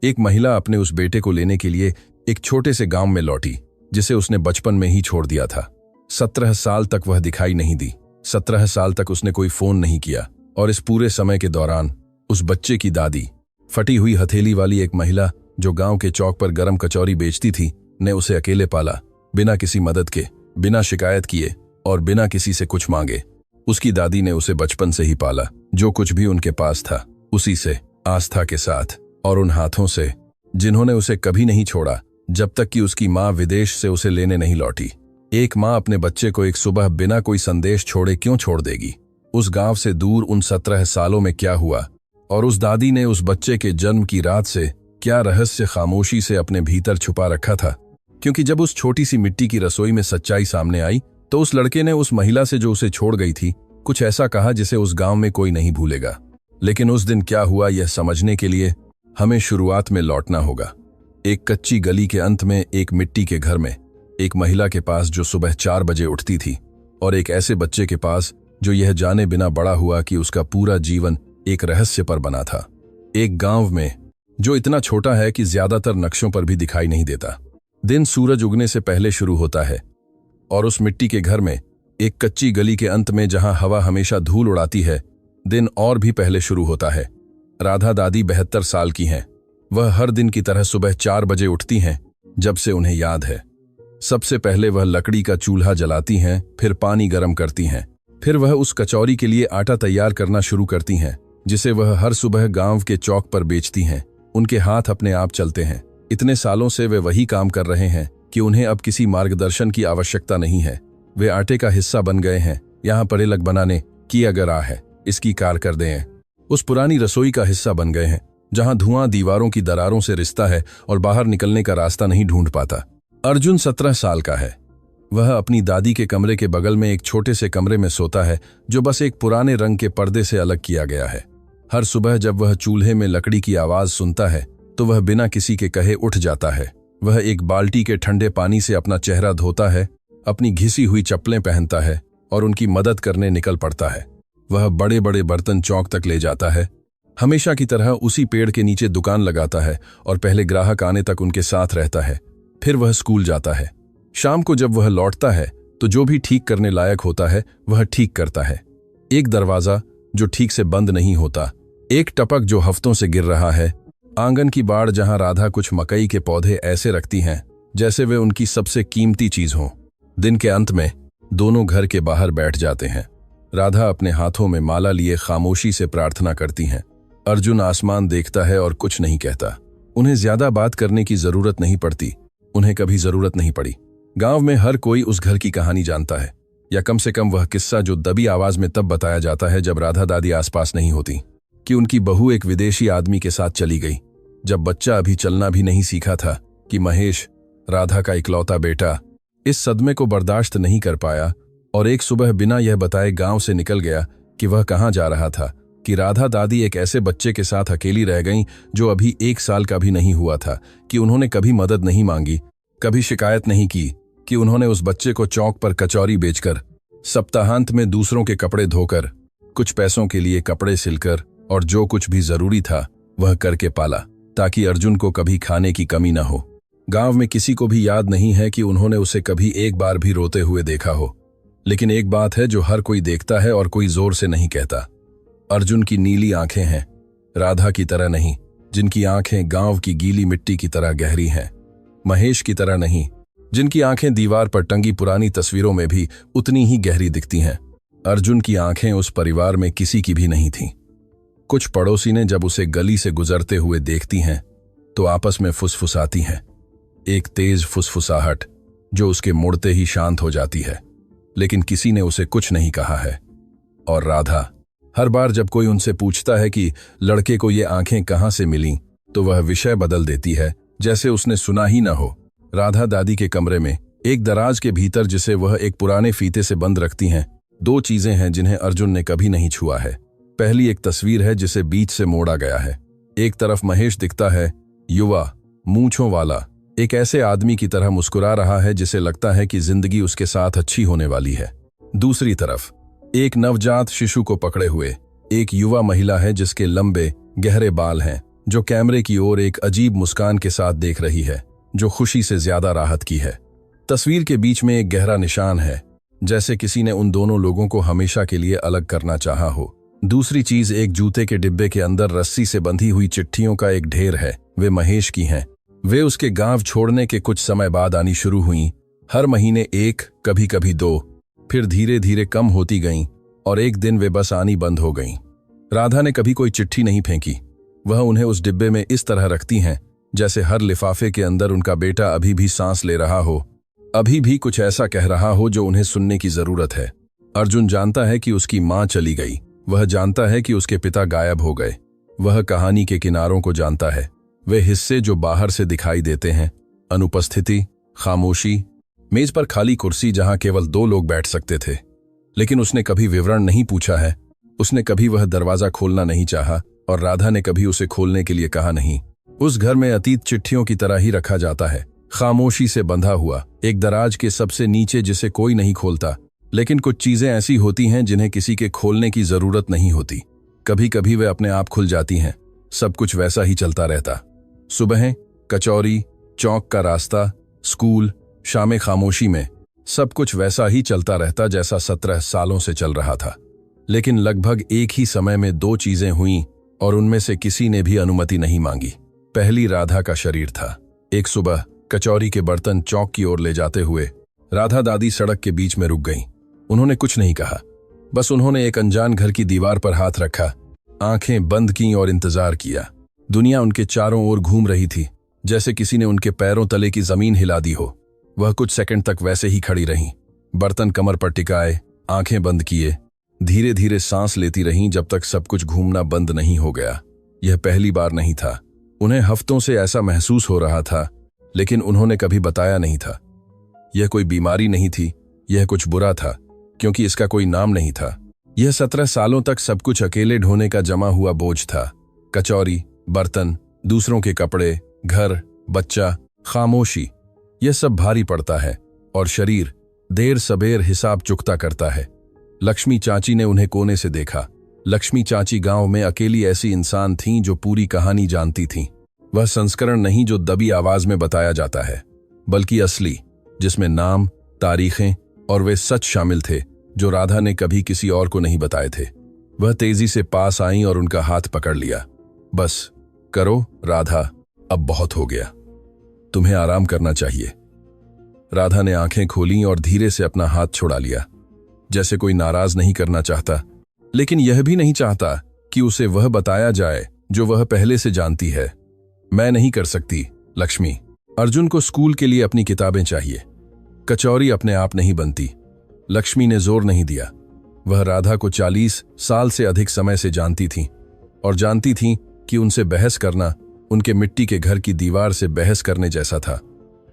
एक महिला अपने उस बेटे को लेने के लिए एक छोटे से गांव में लौटी जिसे उसने बचपन में ही छोड़ दिया था। 17 साल तक वह दिखाई नहीं दी। 17 साल तक उसने कोई फोन नहीं किया और इस पूरे समय के दौरान उस बच्चे की दादी, फटी हुई हथेली वाली एक महिला जो गांव के चौक पर गरम कचौरी बेचती थी, ने उसे अकेले पाला, बिना किसी मदद के, बिना शिकायत किए और बिना किसी से कुछ मांगे। उसकी दादी ने उसे बचपन से ही पाला। जो कुछ भी उनके पास था उसी से, आस्था के साथ और उन हाथों से जिन्होंने उसे कभी नहीं छोड़ा जब तक कि उसकी माँ विदेश से उसे लेने नहीं लौटी। एक माँ अपने बच्चे को एक सुबह बिना कोई संदेश छोड़े क्यों छोड़ देगी? उस गांव से दूर उन 17 सालों में क्या हुआ और उस दादी ने उस बच्चे के जन्म की रात से क्या रहस्य खामोशी से अपने भीतर छुपा रखा था? क्योंकि जब उस छोटी सी मिट्टी की रसोई में सच्चाई सामने आई तो उस लड़के ने उस महिला से जो उसे छोड़ गई थी कुछ ऐसा कहा जिसे उस गांव में कोई नहीं भूलेगा। लेकिन उस दिन क्या हुआ यह समझने के लिए हमें शुरुआत में लौटना होगा। एक कच्ची गली के अंत में एक मिट्टी के घर में एक महिला के पास जो सुबह 4 बजे उठती थी और एक ऐसे बच्चे के पास जो यह जाने बिना बड़ा हुआ कि उसका पूरा जीवन एक रहस्य पर बना था। एक गांव में जो इतना छोटा है कि ज्यादातर नक्शों पर भी दिखाई नहीं देता। दिन सूरज उगने से पहले शुरू होता है और उस मिट्टी के घर में एक कच्ची गली के अंत में जहां हवा हमेशा धूल उड़ाती है, दिन और भी पहले शुरू होता है। राधा दादी 72 साल की हैं। वह हर दिन की तरह सुबह 4 बजे उठती हैं जब से उन्हें याद है। सबसे पहले वह लकड़ी का चूल्हा जलाती हैं, फिर पानी गर्म करती हैं, फिर वह उस कचौरी के लिए आटा तैयार करना शुरू करती हैं जिसे वह हर सुबह गांव के चौक पर बेचती हैं। उनके हाथ अपने आप चलते हैं। इतने सालों से वे वही काम कर रहे हैं कि उन्हें अब किसी मार्गदर्शन की आवश्यकता नहीं है। वे आटे का हिस्सा बन गए हैं। यहाँ परेलक बनाने की अगर आ है, इसकी कारकर्दे हैं। उस पुरानी रसोई का हिस्सा बन गए हैं जहां धुआं दीवारों की दरारों से रिश्ता है और बाहर निकलने का रास्ता नहीं ढूंढ पाता। अर्जुन 17 साल का है। वह अपनी दादी के कमरे के बगल में एक छोटे से कमरे में सोता है जो बस एक पुराने रंग के पर्दे से अलग किया गया है। हर सुबह जब वह चूल्हे में लकड़ी की आवाज सुनता है तो वह बिना किसी के कहे उठ जाता है। वह एक बाल्टी के ठंडे पानी से अपना चेहरा धोता है, अपनी घिसी हुई चप्पलें पहनता है और उनकी मदद करने निकल पड़ता है। वह बड़े बड़े बर्तन चौक तक ले जाता है। हमेशा की तरह उसी पेड़ के नीचे दुकान लगाता है और पहले ग्राहक आने तक उनके साथ रहता है। फिर वह स्कूल जाता है। शाम को जब वह लौटता है तो जो भी ठीक करने लायक होता है वह ठीक करता है। एक दरवाजा जो ठीक से बंद नहीं होता, एक टपक जो हफ्तों से गिर रहा है, आंगन की बाड़ जहां राधा कुछ मकई के पौधे ऐसे रखती हैं जैसे वे उनकी सबसे कीमती चीज हों। दिन के अंत में दोनों घर के बाहर बैठ जाते हैं। राधा अपने हाथों में माला लिए खामोशी से प्रार्थना करती हैं। अर्जुन आसमान देखता है और कुछ नहीं कहता। उन्हें ज्यादा बात करने की जरूरत नहीं पड़ती। उन्हें कभी जरूरत नहीं पड़ी। गांव में हर कोई उस घर की कहानी जानता है, या कम से कम वह किस्सा जो दबी आवाज में तब बताया जाता है जब राधा दादी आसपास नहीं होती, कि उनकी बहू एक विदेशी आदमी के साथ चली गई जब बच्चा अभी चलना भी नहीं सीखा था, कि महेश, राधा का इकलौता बेटा, इस सदमे को बर्दाश्त नहीं कर पाया और एक सुबह बिना यह बताए गांव से निकल गया कि वह कहां जा रहा था, कि राधा दादी एक ऐसे बच्चे के साथ अकेली रह गईं जो अभी 1 साल का भी नहीं हुआ था, कि उन्होंने कभी मदद नहीं मांगी, कभी शिकायत नहीं की, कि उन्होंने उस बच्चे को चौक पर कचौरी बेचकर, सप्ताहांत में दूसरों के कपड़े धोकर, कुछ पैसों के लिए कपड़े सिलकर और जो कुछ भी जरूरी था वह करके पाला ताकि अर्जुन को कभी खाने की कमी न हो। गांव में किसी को भी याद नहीं है कि उन्होंने उसे कभी एक बार भी रोते हुए देखा हो। लेकिन एक बात है जो हर कोई देखता है और कोई जोर से नहीं कहता। अर्जुन की नीली आंखें हैं, राधा की तरह नहीं, जिनकी आंखें गांव की गीली मिट्टी की तरह गहरी हैं। महेश की तरह नहीं, जिनकी आंखें दीवार पर टंगी पुरानी तस्वीरों में भी उतनी ही गहरी दिखती हैं। अर्जुन की आंखें उस परिवार में किसी की भी नहीं थीं। कुछ पड़ोसी ने जब उसे गली से गुजरते हुए देखती हैं तो आपस में फुसफुसाती हैं, एक तेज फुसफुसाहट जो उसके मुड़ते ही शांत हो जाती है। लेकिन किसी ने उसे कुछ नहीं कहा है। और राधा, हर बार जब कोई उनसे पूछता है कि लड़के को ये आंखें कहां से मिलीं, तो वह विषय बदल देती है जैसे उसने सुना ही न हो। राधा दादी के कमरे में एक दराज के भीतर, जिसे वह एक पुराने फीते से बंद रखती हैं, 2 चीजें हैं जिन्हें अर्जुन ने कभी नहीं छुआ है। पहली एक तस्वीर है जिसे बीच से मोड़ा गया है। एक तरफ महेश दिखता है, युवा, मूंछों वाला, एक ऐसे आदमी की तरह मुस्कुरा रहा है जिसे लगता है कि जिंदगी उसके साथ अच्छी होने वाली है। दूसरी तरफ एक नवजात शिशु को पकड़े हुए एक युवा महिला है जिसके लंबे गहरे बाल हैं, जो कैमरे की ओर एक अजीब मुस्कान के साथ देख रही है, जो खुशी से ज्यादा राहत की है। तस्वीर के बीच में एक गहरा निशान है, जैसे किसी ने उन दोनों लोगों को हमेशा के लिए अलग करना चाहा हो। दूसरी चीज एक जूते के डिब्बे के अंदर रस्सी से बंधी हुई चिट्ठियों का एक ढेर है। वे महेश की हैं। वे उसके गांव छोड़ने के कुछ समय बाद आनी शुरू हुईं। हर महीने एक, कभी कभी दो, फिर धीरे धीरे कम होती गईं और एक दिन वे बस आनी बंद हो गईं। राधा ने कभी कोई चिट्ठी नहीं फेंकी। वह उन्हें उस डिब्बे में इस तरह रखती हैं जैसे हर लिफाफे के अंदर उनका बेटा अभी भी सांस ले रहा हो, अभी भी कुछ ऐसा कह रहा हो जो उन्हें सुनने की जरूरत है। अर्जुन जानता है कि उसकी मां चली गई। वह जानता है कि उसके पिता गायब हो गए। वह कहानी के किनारों को जानता है, वे हिस्से जो बाहर से दिखाई देते हैं, अनुपस्थिति, खामोशी, मेज पर खाली कुर्सी जहां केवल दो लोग बैठ सकते थे। लेकिन उसने कभी विवरण नहीं पूछा है। उसने कभी वह दरवाजा खोलना नहीं चाहा और राधा ने कभी उसे खोलने के लिए कहा नहीं। उस घर में अतीत चिट्ठियों की तरह ही रखा जाता है, खामोशी से बंधा हुआ, एक दराज के सबसे नीचे जिसे कोई नहीं खोलता। लेकिन कुछ चीजें ऐसी होती हैं जिन्हें किसी के खोलने की जरूरत नहीं होती। कभी कभी वे अपने आप खुल जाती हैं। सब कुछ वैसा ही चलता रहता। सुबह कचौरी, चौक का रास्ता, स्कूल, शामें खामोशी में, सब कुछ वैसा ही चलता रहता जैसा 17 सालों से चल रहा था। लेकिन लगभग एक ही समय में दो चीजें हुईं और उनमें से किसी ने भी अनुमति नहीं मांगी। पहली राधा का शरीर था। एक सुबह कचौरी के बर्तन चौक की ओर ले जाते हुए राधा दादी सड़क के बीच में रुक गईं। उन्होंने कुछ नहीं कहा, बस उन्होंने एक अनजान घर की दीवार पर हाथ रखा, आंखें बंद कीं और इंतजार किया। दुनिया उनके चारों ओर घूम रही थी, जैसे किसी ने उनके पैरों तले की जमीन हिला दी हो। वह कुछ सेकंड तक वैसे ही खड़ी रहीं, बर्तन कमर पर टिकाए, आंखें बंद किए, धीरे धीरे सांस लेती रहीं जब तक सब कुछ घूमना बंद नहीं हो गया। यह पहली बार नहीं था। उन्हें हफ्तों से ऐसा महसूस हो रहा था, लेकिन उन्होंने कभी बताया नहीं था। यह कोई बीमारी नहीं थी, यह कुछ बुरा था, क्योंकि इसका कोई नाम नहीं था। यह 17 सालों तक सब कुछ अकेले ढोने का जमा हुआ बोझ था। कचौरी, बर्तन, दूसरों के कपड़े, घर, बच्चा, खामोशी, यह सब भारी पड़ता है और शरीर देर सबेर हिसाब चुकता करता है। लक्ष्मी चाची ने उन्हें कोने से देखा। लक्ष्मी चाची गांव में अकेली ऐसी इंसान थीं जो पूरी कहानी जानती थीं। वह संस्करण नहीं जो दबी आवाज में बताया जाता है, बल्कि असली, जिसमें नाम, तारीखें और वे सच शामिल थे जो राधा ने कभी किसी और को नहीं बताए थे। वह तेजी से पास आईं और उनका हाथ पकड़ लिया। बस करो राधा, अब बहुत हो गया, तुम्हें आराम करना चाहिए। राधा ने आंखें खोलीं और धीरे से अपना हाथ छुड़ा लिया, जैसे कोई नाराज नहीं करना चाहता, लेकिन यह भी नहीं चाहता कि उसे वह बताया जाए जो वह पहले से जानती है। मैं नहीं कर सकती लक्ष्मी। अर्जुन को स्कूल के लिए अपनी किताबें चाहिए। कचौरी अपने आप नहीं बनती। लक्ष्मी ने जोर नहीं दिया। वह राधा को 40 साल से अधिक समय से जानती थी और जानती थी कि उनसे बहस करना उनके मिट्टी के घर की दीवार से बहस करने जैसा था।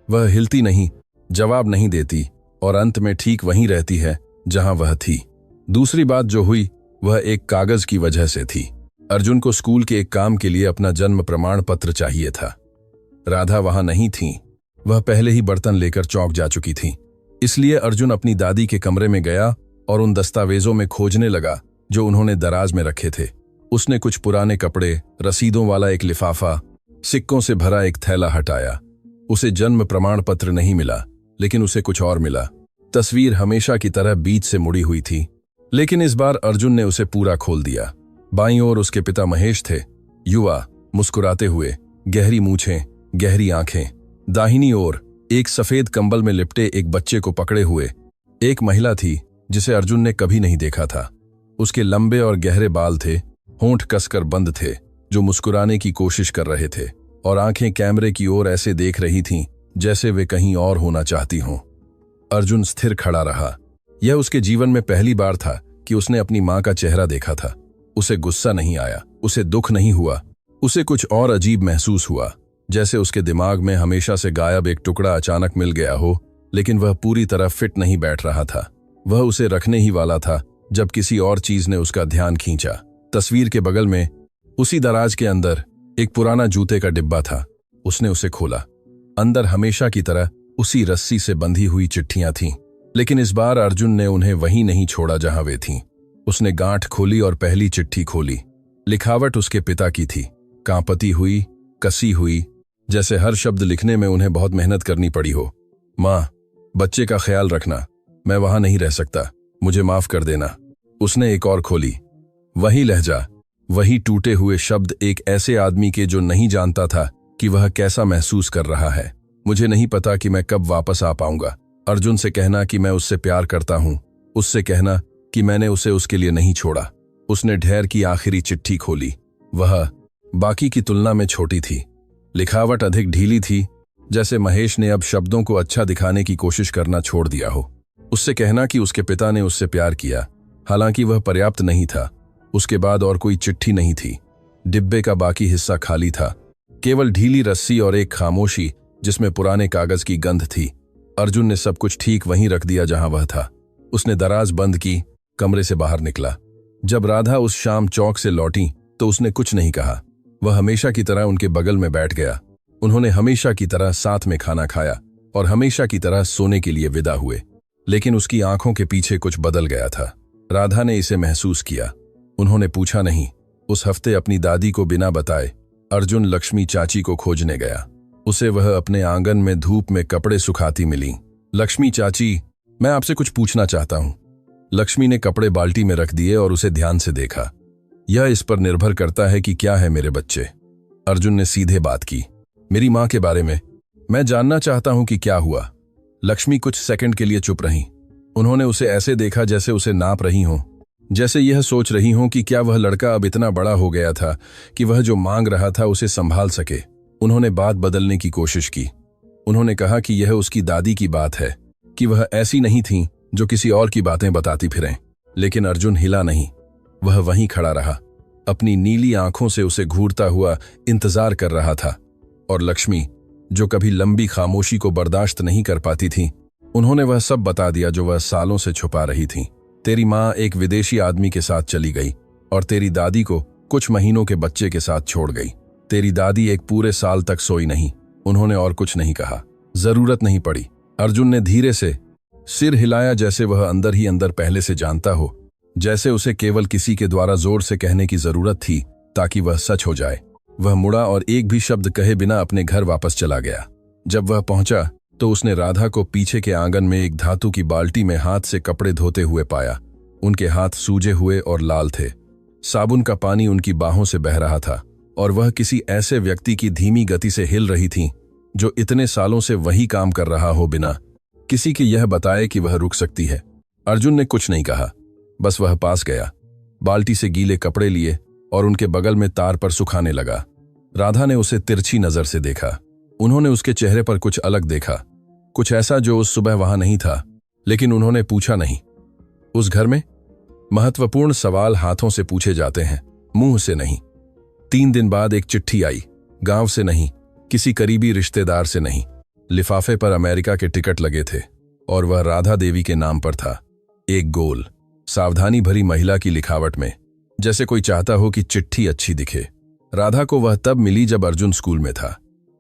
वह हिलती नहीं, जवाब नहीं देती और अंत में ठीक वहीं रहती है जहां वह थी। दूसरी बात जो हुई वह एक कागज की वजह से थी। अर्जुन को स्कूल के एक काम के लिए अपना जन्म प्रमाण पत्र चाहिए था। राधा वहां नहीं थी। वह पहले ही बर्तन लेकर चौक जा चुकी थी। इसलिए अर्जुन अपनी दादी के कमरे में गया और उन दस्तावेजों में खोजने लगा जो उन्होंने दराज में रखे थे। उसने कुछ पुराने कपड़े, रसीदों वाला एक लिफाफा, सिक्कों से भरा एक थैला हटाया। उसे जन्म प्रमाण पत्र नहीं मिला, लेकिन उसे कुछ और मिला। तस्वीर हमेशा की तरह बीच से मुड़ी हुई थी, लेकिन इस बार अर्जुन ने उसे पूरा खोल दिया। बाईं ओर उसके पिता महेश थे, युवा, मुस्कुराते हुए, गहरी मूछें, गहरी आंखें। दाहिनी ओर एक सफेद कंबल में लिपटे एक बच्चे को पकड़े हुए एक महिला थी जिसे अर्जुन ने कभी नहीं देखा था। उसके लंबे और गहरे बाल थे, होंठ कसकर बंद थे, जो मुस्कुराने की कोशिश कर रहे थे, और आंखें कैमरे की ओर ऐसे देख रही थीं जैसे वे कहीं और होना चाहती हों। अर्जुन स्थिर खड़ा रहा। यह उसके जीवन में पहली बार था कि उसने अपनी मां का चेहरा देखा था। उसे गुस्सा नहीं आया, उसे दुख नहीं हुआ, उसे कुछ और अजीब महसूस हुआ, जैसे उसके दिमाग में हमेशा से गायब एक टुकड़ा अचानक मिल गया हो, लेकिन वह पूरी तरह फिट नहीं बैठ रहा था। वह उसे रखने ही वाला था जब किसी और चीज ने उसका ध्यान खींचा। तस्वीर के बगल में, उसी दराज के अंदर, एक पुराना जूते का डिब्बा था। उसने उसे खोला। अंदर हमेशा की तरह उसी रस्सी से बंधी हुई चिट्ठियां थीं, लेकिन इस बार अर्जुन ने उन्हें वहीं नहीं छोड़ा जहां वे थीं। उसने गांठ खोली और पहली चिट्ठी खोली। लिखावट उसके पिता की थी। कांपती हुई, कसी हुई, जैसे हर शब्द लिखने में उन्हें बहुत मेहनत करनी पड़ी हो। माँ, बच्चे का ख्याल रखना, मैं वहां नहीं रह सकता, मुझे माफ कर देना। उसने एक और खोली। वही लहजा, वही टूटे हुए शब्द, एक ऐसे आदमी के जो नहीं जानता था कि वह कैसा महसूस कर रहा है। मुझे नहीं पता कि मैं कब वापस आ पाऊंगा। अर्जुन से कहना कि मैं उससे प्यार करता हूं, उससे कहना कि मैंने उसे उसके लिए नहीं छोड़ा। उसने ढेर की आखिरी चिट्ठी खोली। वह बाकी की तुलना में छोटी थी, लिखावट अधिक ढीली थी, जैसे महेश ने अब शब्दों को अच्छा दिखाने की कोशिश करना छोड़ दिया हो। उससे कहना कि उसके पिता ने उससे प्यार किया, हालांकि वह पर्याप्त नहीं था। उसके बाद और कोई चिट्ठी नहीं थी। डिब्बे का बाकी हिस्सा खाली था, केवल ढीली रस्सी और एक खामोशी जिसमें पुराने कागज की गंध थी। अर्जुन ने सब कुछ ठीक वहीं रख दिया जहां वह था। उसने दराज बंद की, कमरे से बाहर निकला। जब राधा उस शाम चौक से लौटी तो उसने कुछ नहीं कहा। वह हमेशा की तरह उनके बगल में बैठ गया। उन्होंने हमेशा की तरह साथ में खाना खाया और हमेशा की तरह सोने के लिए विदा हुए। लेकिन उसकी आंखों के पीछे कुछ बदल गया था। राधा ने इसे महसूस किया। उन्होंने पूछा नहीं। उस हफ्ते अपनी दादी को बिना बताए अर्जुन लक्ष्मी चाची को खोजने गया। उसे वह अपने आंगन में धूप में कपड़े सुखाती मिली। लक्ष्मी चाची, मैं आपसे कुछ पूछना चाहता हूं। लक्ष्मी ने कपड़े बाल्टी में रख दिए और उसे ध्यान से देखा। यह इस पर निर्भर करता है कि क्या है मेरे बच्चे। अर्जुन ने सीधे बात की। मेरी मां के बारे में मैं जानना चाहता हूं कि क्या हुआ। लक्ष्मी कुछ सेकंड के लिए चुप रहीं। उन्होंने उसे ऐसे देखा जैसे उसे नाप रही हों, जैसे यह सोच रही हों कि क्या वह लड़का अब इतना बड़ा हो गया था कि वह जो मांग रहा था उसे संभाल सके। उन्होंने बात बदलने की कोशिश की। उन्होंने कहा कि यह उसकी दादी की बात है, कि वह ऐसी नहीं थी जो किसी और की बातें बताती फिरें। लेकिन अर्जुन हिला नहीं। वह वहीं खड़ा रहा, अपनी नीली आंखों से उसे घूरता हुआ इंतजार कर रहा था। और लक्ष्मी, जो कभी लंबी खामोशी को बर्दाश्त नहीं कर पाती थी, उन्होंने वह सब बता दिया जो वह सालों से छुपा रही थी। तेरी माँ एक विदेशी आदमी के साथ चली गई और तेरी दादी को कुछ महीनों के बच्चे के साथ छोड़ गई। तेरी दादी एक पूरे साल तक सोई नहीं। उन्होंने और कुछ नहीं कहा। जरूरत नहीं पड़ी। अर्जुन ने धीरे से सिर हिलाया, जैसे वह अंदर ही अंदर पहले से जानता हो, जैसे उसे केवल किसी के द्वारा जोर से कहने की जरूरत थी ताकि वह सच हो जाए। वह मुड़ा और एक भी शब्द कहे बिना अपने घर वापस चला गया। जब वह पहुंचा तो उसने राधा को पीछे के आंगन में एक धातु की बाल्टी में हाथ से कपड़े धोते हुए पाया। उनके हाथ सूजे हुए और लाल थे। साबुन का पानी उनकी बाहों से बह रहा था और वह किसी ऐसे व्यक्ति की धीमी गति से हिल रही थी जो इतने सालों से वही काम कर रहा हो, बिना किसी के यह बताए कि वह रुक सकती है। अर्जुन ने कुछ नहीं कहा, बस वह पास गया, बाल्टी से गीले कपड़े लिए और उनके बगल में तार पर सुखाने लगा। राधा ने उसे तिरछी नजर से देखा। उन्होंने उसके चेहरे पर कुछ अलग देखा, कुछ ऐसा जो उस सुबह वहां नहीं था। लेकिन उन्होंने पूछा नहीं। उस घर में महत्वपूर्ण सवाल हाथों से पूछे जाते हैं, मुंह से नहीं। 3 दिन बाद एक चिट्ठी आई, गांव से नहीं, किसी करीबी रिश्तेदार से नहीं। लिफाफे पर अमेरिका के टिकट लगे थे और वह राधा देवी के नाम पर था। एक गोल, सावधानी भरी महिला की लिखावट में, जैसे कोई चाहता हो कि चिट्ठी अच्छी दिखे। राधा को वह तब मिली जब अर्जुन स्कूल में था।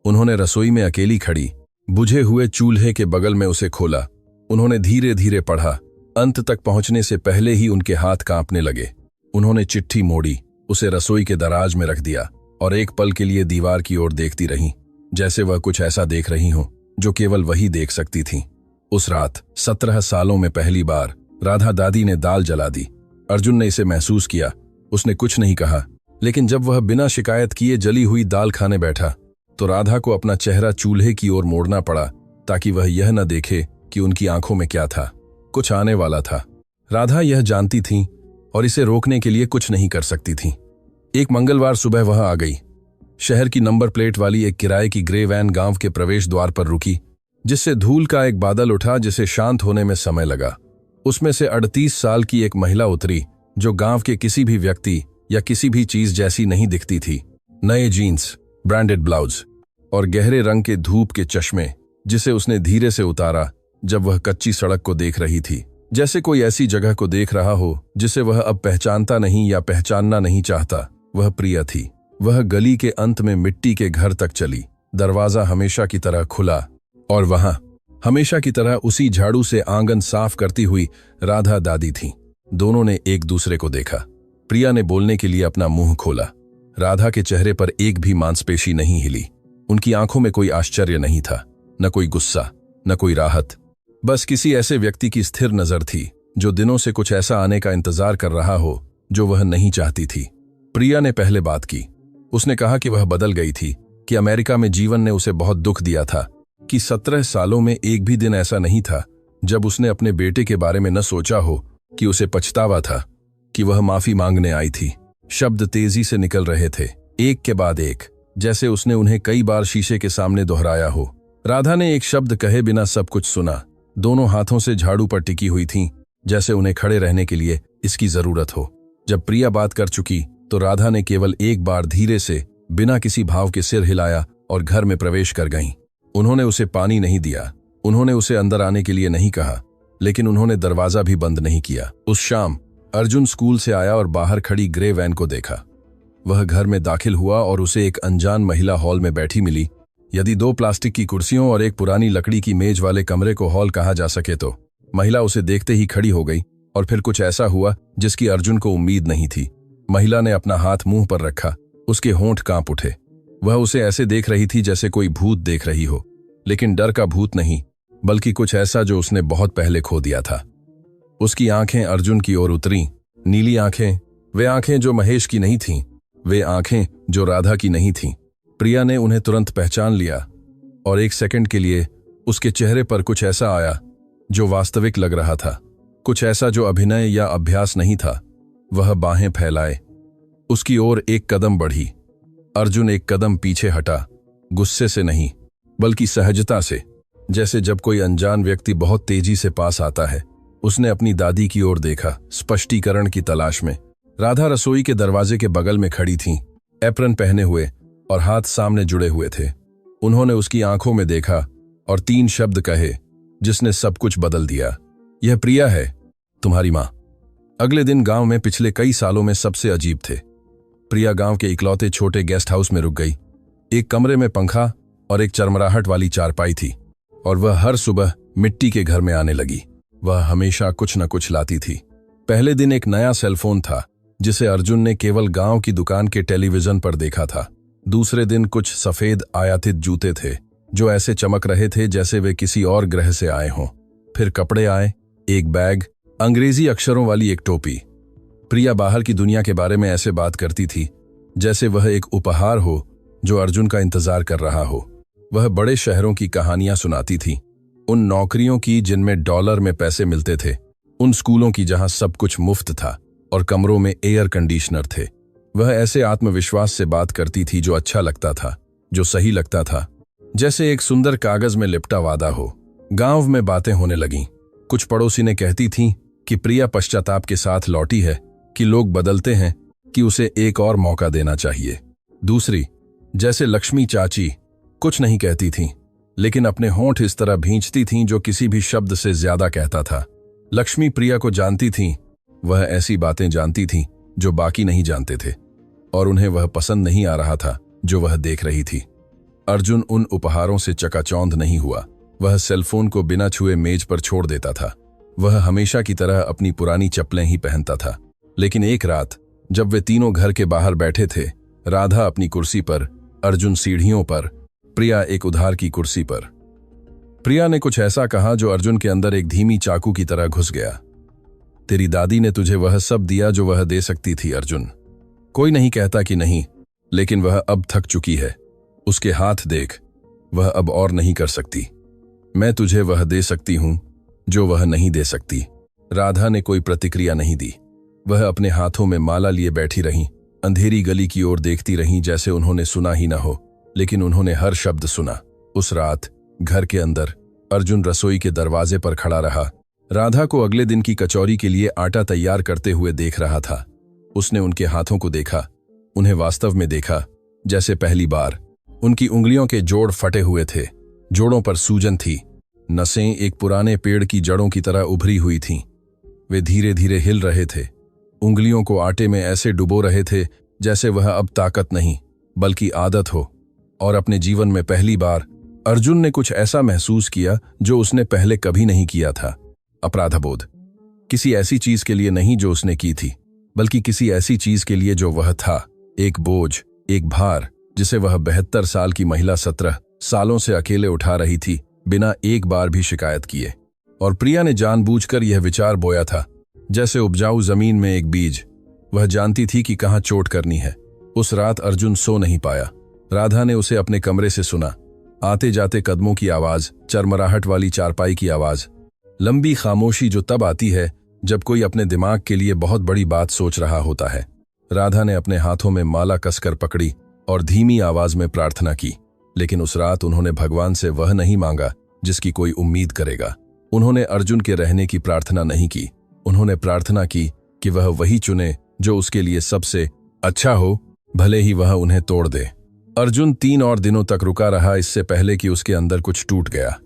उन्होंने रसोई में अकेली खड़ी बुझे हुए चूल्हे के बगल में उसे खोला। उन्होंने धीरे धीरे पढ़ा। अंत तक पहुंचने से पहले ही उनके हाथ कांपने लगे। उन्होंने चिट्ठी मोड़ी, उसे रसोई के दराज में रख दिया और एक पल के लिए दीवार की ओर देखती रहीं, जैसे वह कुछ ऐसा देख रही हो जो केवल वही देख सकती थी। उस रात 17 सालों में पहली बार राधा दादी ने दाल जला दी। अर्जुन ने इसे महसूस किया। उसने कुछ नहीं कहा, लेकिन जब वह बिना शिकायत किए जली हुई दाल खाने बैठा तो राधा को अपना चेहरा चूल्हे की ओर मोड़ना पड़ा ताकि वह यह न देखे कि उनकी आंखों में क्या था। कुछ आने वाला था। राधा यह जानती थी और इसे रोकने के लिए कुछ नहीं कर सकती थी। एक मंगलवार सुबह वह आ गई। शहर की नंबर प्लेट वाली एक किराए की ग्रे वैन गांव के प्रवेश द्वार पर रुकी, जिससे धूल का एक बादल उठा जिसे शांत होने में समय लगा। उसमें से 38 साल की एक महिला उतरी जो गांव के किसी भी व्यक्ति या किसी भी चीज जैसी नहीं दिखती थी। नए जीन्स, ब्रांडेड ब्लाउज और गहरे रंग के धूप के चश्मे, जिसे उसने धीरे से उतारा जब वह कच्ची सड़क को देख रही थी, जैसे कोई ऐसी जगह को देख रहा हो जिसे वह अब पहचानता नहीं या पहचानना नहीं चाहता। वह प्रिया थी। वह गली के अंत में मिट्टी के घर तक चली। दरवाजा हमेशा की तरह खुला और वहां हमेशा की तरह उसी झाड़ू से आंगन साफ करती हुई राधा दादी थी। दोनों ने एक दूसरे को देखा। प्रिया ने बोलने के लिए अपना मुंह खोला। राधा के चेहरे पर एक भी मांसपेशी नहीं हिली। उनकी आंखों में कोई आश्चर्य नहीं था, न कोई गुस्सा, न कोई राहत। बस किसी ऐसे व्यक्ति की स्थिर नजर थी जो दिनों से कुछ ऐसा आने का इंतजार कर रहा हो जो वह नहीं चाहती थी। प्रिया ने पहले बात की। उसने कहा कि वह बदल गई थी, कि अमेरिका में जीवन ने उसे बहुत दुख दिया था, कि 17 सालों में एक भी दिन ऐसा नहीं था जब उसने अपने बेटे के बारे में न सोचा हो, कि उसे पछतावा था, कि वह माफी मांगने आई थी। शब्द तेजी से निकल रहे थे, एक के बाद एक, जैसे उसने उन्हें कई बार शीशे के सामने दोहराया हो। राधा ने एक शब्द कहे बिना सब कुछ सुना। दोनों हाथों से झाड़ू पर टिकी हुई थीं, जैसे उन्हें खड़े रहने के लिए इसकी जरूरत हो। जब प्रिया बात कर चुकी तो राधा ने केवल एक बार धीरे से बिना किसी भाव के सिर हिलाया और घर में प्रवेश कर गईं। उन्होंने उसे पानी नहीं दिया, उन्होंने उसे अंदर आने के लिए नहीं कहा, लेकिन उन्होंने दरवाजा भी बंद नहीं किया। उस शाम अर्जुन स्कूल से आया और बाहर खड़ी ग्रे वैन को देखा। वह घर में दाखिल हुआ और उसे एक अनजान महिला हॉल में बैठी मिली। यदि 2 प्लास्टिक की कुर्सियों और एक पुरानी लकड़ी की मेज वाले कमरे को हॉल कहा जा सके तो महिला उसे देखते ही खड़ी हो गई, और फिर कुछ ऐसा हुआ जिसकी अर्जुन को उम्मीद नहीं थी। महिला ने अपना हाथ मुंह पर रखा, उसके होंठ कांप उठे। वह उसे ऐसे देख रही थी जैसे कोई भूत देख रही हो, लेकिन डर का भूत नहीं, बल्कि कुछ ऐसा जो उसने बहुत पहले खो दिया था। उसकी आंखें अर्जुन की ओर उतरीं, नीली आंखें, वे आंखें जो महेश की नहीं थीं, वे आंखें जो राधा की नहीं थीं। प्रिया ने उन्हें तुरंत पहचान लिया, और एक सेकंड के लिए उसके चेहरे पर कुछ ऐसा आया जो वास्तविक लग रहा था, कुछ ऐसा जो अभिनय या अभ्यास नहीं था। वह बाहें फैलाए उसकी ओर एक कदम बढ़ी। अर्जुन एक कदम पीछे हटा, गुस्से से नहीं बल्कि सहजता से, जैसे जब कोई अनजान व्यक्ति बहुत तेजी से पास आता है। उसने अपनी दादी की ओर देखा, स्पष्टीकरण की तलाश में। राधा रसोई के दरवाजे के बगल में खड़ी थीं, एप्रन पहने हुए और हाथ सामने जुड़े हुए थे। उन्होंने उसकी आंखों में देखा और 3 शब्द कहे जिसने सब कुछ बदल दिया, यह प्रिया है, तुम्हारी मां। अगले दिन गांव में पिछले कई सालों में सबसे अजीब थे। प्रिया गांव के इकलौते छोटे गेस्ट हाउस में रुक गई। एक कमरे में पंखा और एक चरमराहट वाली चारपाई थी, और वह हर सुबह मिट्टी के घर में आने लगी। वह हमेशा कुछ न कुछ लाती थी। पहले दिन एक नया सेलफोन था जिसे अर्जुन ने केवल गांव की दुकान के टेलीविजन पर देखा था। दूसरे दिन कुछ सफेद आयातित जूते थे जो ऐसे चमक रहे थे जैसे वे किसी और ग्रह से आए हों। फिर कपड़े आए, एक बैग, अंग्रेजी अक्षरों वाली एक टोपी। प्रिया बाहर की दुनिया के बारे में ऐसे बात करती थी जैसे वह एक उपहार हो जो अर्जुन का इंतजार कर रहा हो। वह बड़े शहरों की कहानियां सुनाती थी, उन नौकरियों की जिनमें डॉलर में पैसे मिलते थे, उन स्कूलों की जहां सब कुछ मुफ्त था और कमरों में एयर कंडीशनर थे। वह ऐसे आत्मविश्वास से बात करती थी जो अच्छा लगता था, जो सही लगता था, जैसे एक सुंदर कागज में लिपटा वादा हो। गांव में बातें होने लगीं। कुछ पड़ोसी ने कहती थीं कि प्रिया पश्चाताप के साथ लौटी है, कि लोग बदलते हैं, कि उसे एक और मौका देना चाहिए। दूसरी, जैसे लक्ष्मी चाची, कुछ नहीं कहती थीं, लेकिन अपने होंठ इस तरह भींचती थीं जो किसी भी शब्द से ज्यादा कहता था। लक्ष्मी प्रिया को जानती थीं, वह ऐसी बातें जानती थीं जो बाकी नहीं जानते थे, और उन्हें वह पसंद नहीं आ रहा था जो वह देख रही थी। अर्जुन उन उपहारों से चकाचौंध नहीं हुआ। वह सेलफोन को बिना छुए मेज पर छोड़ देता था। वह हमेशा की तरह अपनी पुरानी चप्पलें ही पहनता था। लेकिन एक रात जब वे तीनों घर के बाहर बैठे थे, राधा अपनी कुर्सी पर, अर्जुन सीढ़ियों पर, प्रिया एक उधार की कुर्सी पर। प्रिया ने कुछ ऐसा कहा जो अर्जुन के अंदर एक धीमी चाकू की तरह घुस गया। तेरी दादी ने तुझे वह सब दिया जो वह दे सकती थी अर्जुन। कोई नहीं कहता कि नहीं, लेकिन वह अब थक चुकी है। उसके हाथ देख, वह अब और नहीं कर सकती। मैं तुझे वह दे सकती हूं जो वह नहीं दे सकती। राधा ने कोई प्रतिक्रिया नहीं दी। वह अपने हाथों में माला लिए बैठी रहीं, अंधेरी गली की ओर देखती रहीं जैसे उन्होंने सुना ही ना हो, लेकिन उन्होंने हर शब्द सुना। उस रात घर के अंदर अर्जुन रसोई के दरवाजे पर खड़ा रहा। राधा को अगले दिन की कचौरी के लिए आटा तैयार करते हुए देख रहा था। उसने उनके हाथों को देखा, उन्हें वास्तव में देखा जैसे पहली बार। उनकी उंगलियों के जोड़ फटे हुए थे, जोड़ों पर सूजन थी, नसें एक पुराने पेड़ की जड़ों की तरह उभरी हुई थीं। वे धीरे धीरे हिल रहे थे, उंगलियों को आटे में ऐसे डुबो रहे थे जैसे वह अब ताकत नहीं बल्कि आदत हो। और अपने जीवन में पहली बार अर्जुन ने कुछ ऐसा महसूस किया जो उसने पहले कभी नहीं किया था, अपराधबोध। किसी ऐसी चीज के लिए नहीं जो उसने की थी, बल्कि किसी ऐसी चीज के लिए जो वह था। एक बोझ, एक भार जिसे वह 72 साल की महिला 17 सालों से अकेले उठा रही थी, बिना एक बार भी शिकायत किए। और प्रिया ने जानबूझकर यह विचार बोया था, जैसे उपजाऊ जमीन में एक बीज। वह जानती थी कि कहाँ चोट करनी है। उस रात अर्जुन सो नहीं पाया। राधा ने उसे अपने कमरे से सुना, आते जाते कदमों की आवाज, चरमराहट वाली चारपाई की आवाज, लंबी खामोशी जो तब आती है जब कोई अपने दिमाग के लिए बहुत बड़ी बात सोच रहा होता है। राधा ने अपने हाथों में माला कसकर पकड़ी और धीमी आवाज में प्रार्थना की। लेकिन उस रात उन्होंने भगवान से वह नहीं मांगा जिसकी कोई उम्मीद करेगा। उन्होंने अर्जुन के रहने की प्रार्थना नहीं की। उन्होंने प्रार्थना की कि वह वही चुने जो उसके लिए सबसे अच्छा हो, भले ही वह उन्हें तोड़ दे। अर्जुन 3 और दिनों तक रुका रहा, इससे पहले कि उसके अंदर कुछ टूट गया।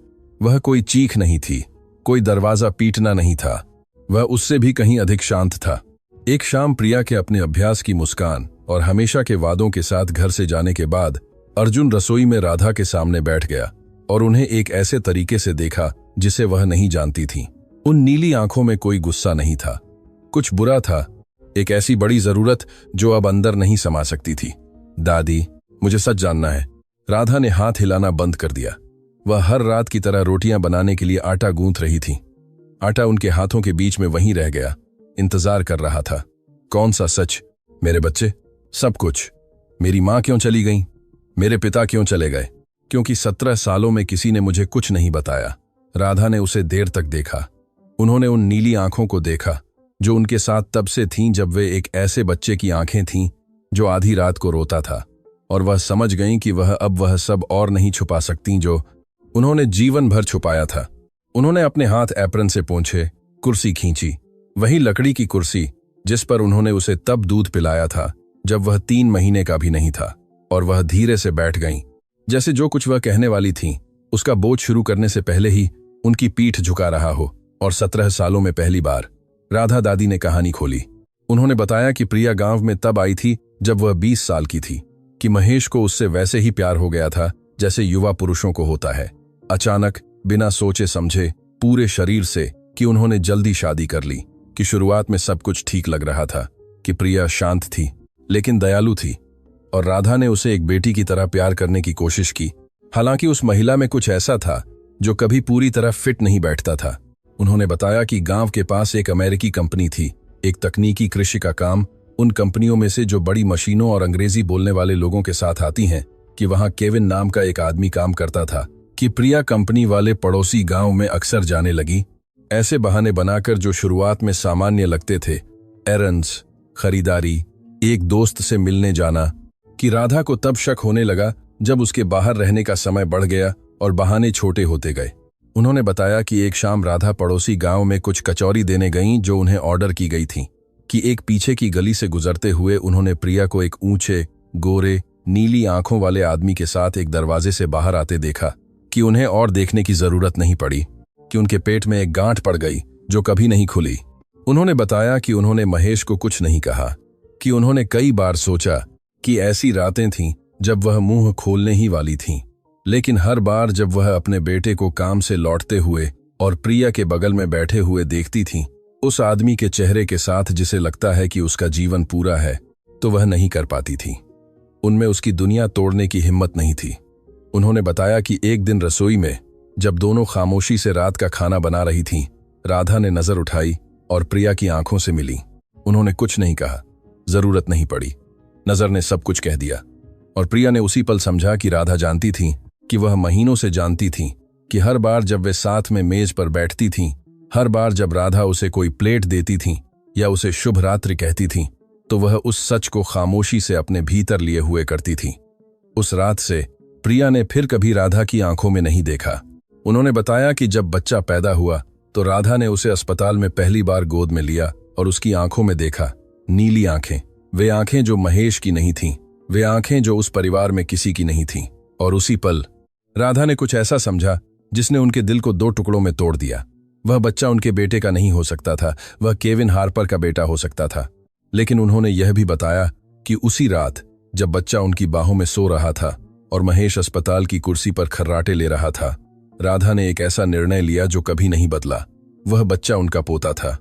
वह कोई चीख नहीं थी, कोई दरवाजा पीटना नहीं था। वह उससे भी कहीं अधिक शांत था। एक शाम प्रिया के अपने अभ्यास की मुस्कान और हमेशा के वादों के साथ घर से जाने के बाद अर्जुन रसोई में राधा के सामने बैठ गया और उन्हें एक ऐसे तरीके से देखा जिसे वह नहीं जानती थी। उन नीली आंखों में कोई गुस्सा नहीं था, कुछ बुरा था, एक ऐसी बड़ी जरूरत जो अब अंदर नहीं समा सकती थी। दादी, मुझे सच जानना है। राधा ने हाथ हिलाना बंद कर दिया। वह हर रात की तरह रोटियां बनाने के लिए आटा गूंथ रही थी। आटा उनके हाथों के बीच में वहीं रह गया, इंतजार कर रहा था। कौन सा सच? मेरे बच्चे, सब कुछ। मेरी मां क्यों चली गई? मेरे पिता क्यों चले गए? क्योंकि 17 सालों में किसी ने मुझे कुछ नहीं बताया। राधा ने उसे देर तक देखा। उन्होंने उन नीली आंखों को देखा जो उनके साथ तब से थीं जब वे एक ऐसे बच्चे की आंखें थीं जो आधी रात को रोता था। और वह समझ गईं कि वह सब और नहीं छुपा सकती जो उन्होंने जीवन भर छुपाया था। उन्होंने अपने हाथ एप्रन से पोंछे, कुर्सी खींची, वही लकड़ी की कुर्सी जिस पर उन्होंने उसे तब दूध पिलाया था जब वह 3 महीने का भी नहीं था। और वह धीरे से बैठ गईं, जैसे जो कुछ वह कहने वाली थीं उसका बोझ शुरू करने से पहले ही उनकी पीठ झुका रहा हो। और 17 सालों में पहली बार राधा दादी ने कहानी खोली। उन्होंने बताया कि प्रिया गांव में तब आई थी जब वह 20 साल की थी, कि महेश को उससे वैसे ही प्यार हो गया था जैसे युवा पुरुषों को होता है। अचानक, बिना सोचे समझे, पूरे शरीर से, कि उन्होंने जल्दी शादी कर ली, कि शुरुआत में सब कुछ ठीक लग रहा था, कि प्रिया शांत थी लेकिन दयालु थी और राधा ने उसे एक बेटी की तरह प्यार करने की कोशिश की। हालांकि उस महिला में कुछ ऐसा था जो कभी पूरी तरह फिट नहीं बैठता था। उन्होंने बताया कि गांव के पास एक अमेरिकी कंपनी थी, एक तकनीकी कृषि का काम, उन कंपनियों में से जो बड़ी मशीनों और अंग्रेजी बोलने वाले लोगों के साथ आती हैं, कि वहां केविन नाम का एक आदमी काम करता था। कि प्रिया कंपनी वाले पड़ोसी गांव में अक्सर जाने लगी, ऐसे बहाने बनाकर जो शुरुआत में सामान्य लगते थे, एरंड्स, खरीदारी, एक दोस्त से मिलने जाना। कि राधा को तब शक होने लगा जब उसके बाहर रहने का समय बढ़ गया और बहाने छोटे होते गए। उन्होंने बताया कि एक शाम राधा पड़ोसी गांव में कुछ कचौरी देने गईं जो उन्हें ऑर्डर की गई थी। कि एक पीछे की गली से गुजरते हुए उन्होंने प्रिया को एक ऊंचे, गोरे, नीली आंखों वाले आदमी के साथ एक दरवाजे से बाहर आते देखा। कि उन्हें और देखने की जरूरत नहीं पड़ी, कि उनके पेट में एक गांठ पड़ गई जो कभी नहीं खुली। उन्होंने बताया कि उन्होंने महेश को कुछ नहीं कहा, कि उन्होंने कई बार सोचा कि ऐसी रातें थीं जब वह मुंह खोलने ही वाली थीं, लेकिन हर बार जब वह अपने बेटे को काम से लौटते हुए और प्रिया के बगल में बैठे हुए देखती थीं, उस आदमी के चेहरे के साथ जिसे लगता है कि उसका जीवन पूरा है, तो वह नहीं कर पाती थी। उनमें उसकी दुनिया तोड़ने की हिम्मत नहीं थी। उन्होंने बताया कि एक दिन रसोई में जब दोनों खामोशी से रात का खाना बना रही थीं, राधा ने नजर उठाई और प्रिया की आंखों से मिली। उन्होंने कुछ नहीं कहा, जरूरत नहीं पड़ी, नजर ने सब कुछ कह दिया। और प्रिया ने उसी पल समझा कि राधा जानती थी, कि वह महीनों से जानती थी, कि हर बार जब वे साथ में मेज पर बैठती थीं, हर बार जब राधा उसे कोई प्लेट देती थी या उसे शुभ रात्रि कहती थी, तो वह उस सच को खामोशी से अपने भीतर लिए हुए करती थी। उस रात से प्रिया ने फिर कभी राधा की आंखों में नहीं देखा। उन्होंने बताया कि जब बच्चा पैदा हुआ तो राधा ने उसे अस्पताल में पहली बार गोद में लिया और उसकी आंखों में देखा, नीली आंखें, वे आंखें जो महेश की नहीं थीं, वे आंखें जो उस परिवार में किसी की नहीं थीं। और उसी पल राधा ने कुछ ऐसा समझा जिसने उनके दिल को 2 टुकड़ों में तोड़ दिया। वह बच्चा उनके बेटे का नहीं हो सकता था, वह केविन हार्पर का बेटा हो सकता था। लेकिन उन्होंने यह भी बताया कि उसी रात जब बच्चा उनकी बाहों में सो रहा था और महेश अस्पताल की कुर्सी पर खर्राटे ले रहा था, राधा ने एक ऐसा निर्णय लिया जो कभी नहीं बदला। वह बच्चा उनका पोता था।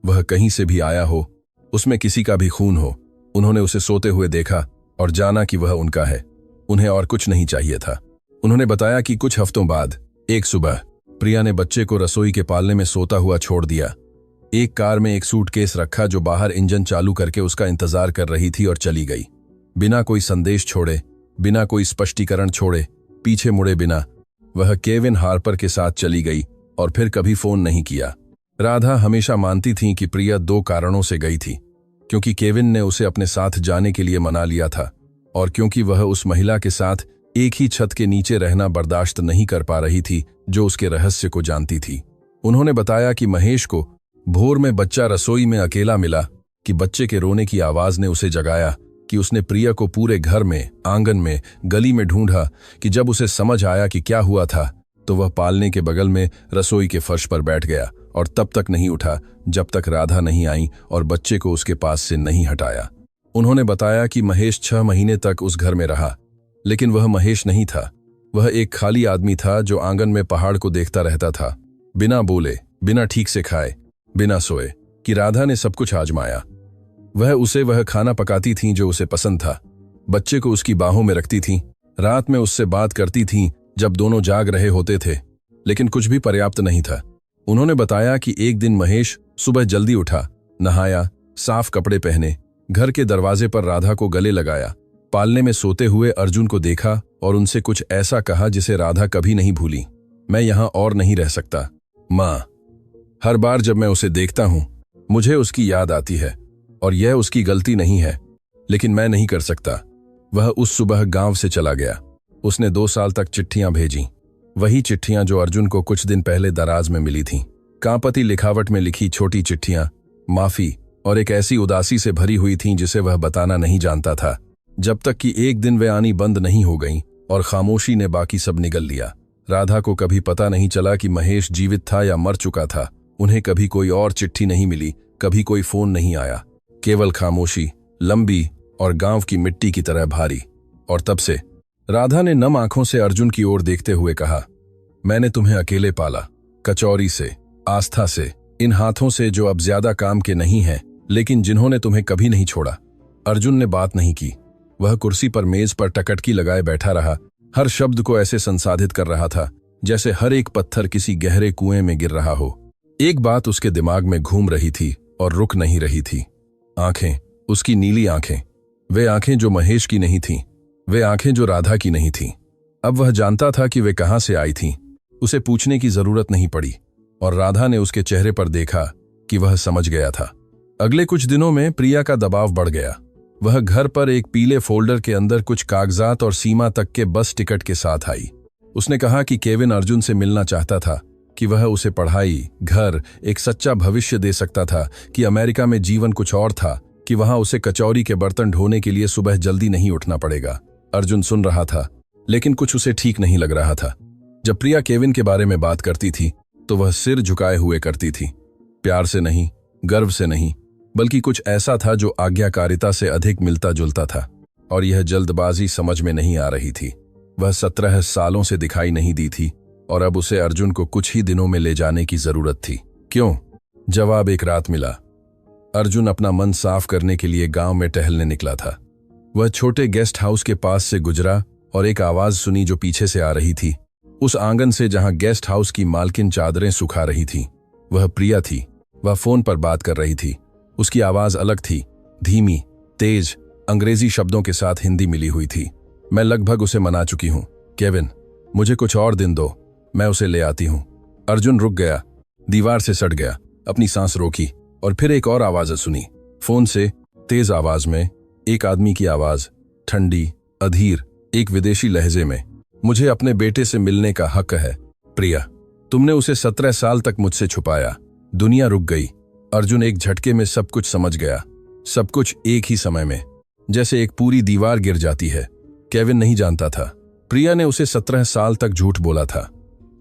वह कहीं से भी आया हो, उसमें किसी का भी खून हो, उन्होंने उसे सोते हुए देखा और जाना कि वह उनका है। उन्हें और कुछ नहीं चाहिए था। उन्होंने बताया कि कुछ हफ्तों बाद एक सुबह प्रिया ने बच्चे को रसोई के पालने में सोता हुआ छोड़ दिया। एक कार में एक सूटकेस रखा जो बाहर इंजन चालू करके उसका इंतजार कर रही थी और चली गई, बिना कोई संदेश छोड़े, बिना कोई स्पष्टीकरण छोड़े, पीछे मुड़े बिना। वह केविन हार्पर के साथ चली गई और फिर कभी फोन नहीं किया। राधा हमेशा मानती थी कि प्रिया दो कारणों से गई थी, क्योंकि केविन ने उसे अपने साथ जाने के लिए मना लिया था और क्योंकि वह उस महिला के साथ एक ही छत के नीचे रहना बर्दाश्त नहीं कर पा रही थी जो उसके रहस्य को जानती थी। उन्होंने बताया कि महेश को भोर में बच्चा रसोई में अकेला मिला, कि बच्चे के रोने की आवाज ने उसे जगाया, कि उसने प्रिया को पूरे घर में, आंगन में, गली में ढूंढा, कि जब उसे समझ आया कि क्या हुआ था तो वह पालने के बगल में रसोई के फर्श पर बैठ गया और तब तक नहीं उठा जब तक राधा नहीं आई और बच्चे को उसके पास से नहीं हटाया। उन्होंने बताया कि महेश 6 महीने तक उस घर में रहा, लेकिन वह महेश नहीं था। वह एक खाली आदमी था जो आंगन में पहाड़ को देखता रहता था, बिना बोले, बिना ठीक से खाए, बिना सोए, कि राधा ने सब कुछ आजमाया। वह खाना पकाती थीं जो उसे पसंद था, बच्चे को उसकी बाहों में रखती थीं, रात में उससे बात करती थीं जब दोनों जाग रहे होते थे, लेकिन कुछ भी पर्याप्त नहीं था। उन्होंने बताया कि एक दिन महेश सुबह जल्दी उठा, नहाया, साफ कपड़े पहने, घर के दरवाजे पर राधा को गले लगाया, पालने में सोते हुए अर्जुन को देखा और उनसे कुछ ऐसा कहा जिसे राधा कभी नहीं भूली। मैं यहां और नहीं रह सकता, मां। हर बार जब मैं उसे देखता हूं मुझे उसकी याद आती है और यह उसकी गलती नहीं है, लेकिन मैं नहीं कर सकता। वह उस सुबह गांव से चला गया। उसने 2 साल तक चिट्ठियां भेजी, वही चिट्ठियां जो अर्जुन को कुछ दिन पहले दराज में मिली थीं। कांपती लिखावट में लिखी छोटी चिट्ठियां, माफी और एक ऐसी उदासी से भरी हुई थीं जिसे वह बताना नहीं जानता था, जब तक कि एक दिन वे आनी बंद नहीं हो गईं और खामोशी ने बाकी सब निगल लिया। राधा को कभी पता नहीं चला कि महेश जीवित था या मर चुका था। उन्हें कभी कोई और चिट्ठी नहीं मिली, कभी कोई फोन नहीं आया, केवल खामोशी, लंबी और गांव की मिट्टी की तरह भारी। और तब से राधा ने नम आंखों से अर्जुन की ओर देखते हुए कहा, मैंने तुम्हें अकेले पाला, कचौरी से, आस्था से, इन हाथों से जो अब ज्यादा काम के नहीं हैं, लेकिन जिन्होंने तुम्हें कभी नहीं छोड़ा। अर्जुन ने बात नहीं की। वह कुर्सी पर मेज पर टकटकी लगाए बैठा रहा, हर शब्द को ऐसे संसाधित कर रहा था जैसे हर एक पत्थर किसी गहरे कुएं में गिर रहा हो। एक बात उसके दिमाग में घूम रही थी और रुक नहीं रही थी। आंखें, उसकी नीली आंखें, वे आंखें जो महेश की नहीं थीं, वे आंखें जो राधा की नहीं थीं। अब वह जानता था कि वे कहां से आई थीं। उसे पूछने की जरूरत नहीं पड़ी और राधा ने उसके चेहरे पर देखा कि वह समझ गया था। अगले कुछ दिनों में प्रिया का दबाव बढ़ गया। वह घर पर एक पीले फोल्डर के अंदर कुछ कागजात और सीमा तक के बस टिकट के साथ आई। उसने कहा कि केविन अर्जुन से मिलना चाहता था, कि वह उसे पढ़ाई, घर, एक सच्चा भविष्य दे सकता था, कि अमेरिका में जीवन कुछ और था, कि वहां उसे कचौरी के बर्तन ढोने के लिए सुबह जल्दी नहीं उठना पड़ेगा। अर्जुन सुन रहा था, लेकिन कुछ उसे ठीक नहीं लग रहा था। जब प्रिया केविन के बारे में बात करती थी तो वह सिर झुकाए हुए करती थी, प्यार से नहीं, गर्व से नहीं, बल्कि कुछ ऐसा था जो आज्ञाकारिता से अधिक मिलता जुलता था। और यह जल्दबाजी समझ में नहीं आ रही थी। वह 17 सालों से दिखाई नहीं दी थी और अब उसे अर्जुन को कुछ ही दिनों में ले जाने की जरूरत थी। क्यों? जवाब एक रात मिला। अर्जुन अपना मन साफ करने के लिए गांव में टहलने निकला था। वह छोटे गेस्ट हाउस के पास से गुजरा और एक आवाज सुनी जो पीछे से आ रही थी, उस आंगन से जहां गेस्ट हाउस की मालकिन चादरें सुखा रही थी। वह प्रिया थी। वह फोन पर बात कर रही थी। उसकी आवाज अलग थी, धीमी, तेज, अंग्रेजी शब्दों के साथ हिंदी मिली हुई थी। मैं लगभग उसे मना चुकी हूं, केविन, मुझे कुछ और दिन दो, मैं उसे ले आती हूं। अर्जुन रुक गया, दीवार से सट गया, अपनी सांस रोकी और फिर एक और आवाज सुनी, फोन से, तेज आवाज में, एक आदमी की आवाज, ठंडी, अधीर, एक विदेशी लहजे में। मुझे अपने बेटे से मिलने का हक है, प्रिया। तुमने उसे 17 साल तक मुझसे छुपाया। दुनिया रुक गई। अर्जुन एक झटके में सब कुछ समझ गया, सब कुछ एक ही समय में, जैसे एक पूरी दीवार गिर जाती है। केविन नहीं जानता था, प्रिया ने उसे 17 साल तक झूठ बोला था।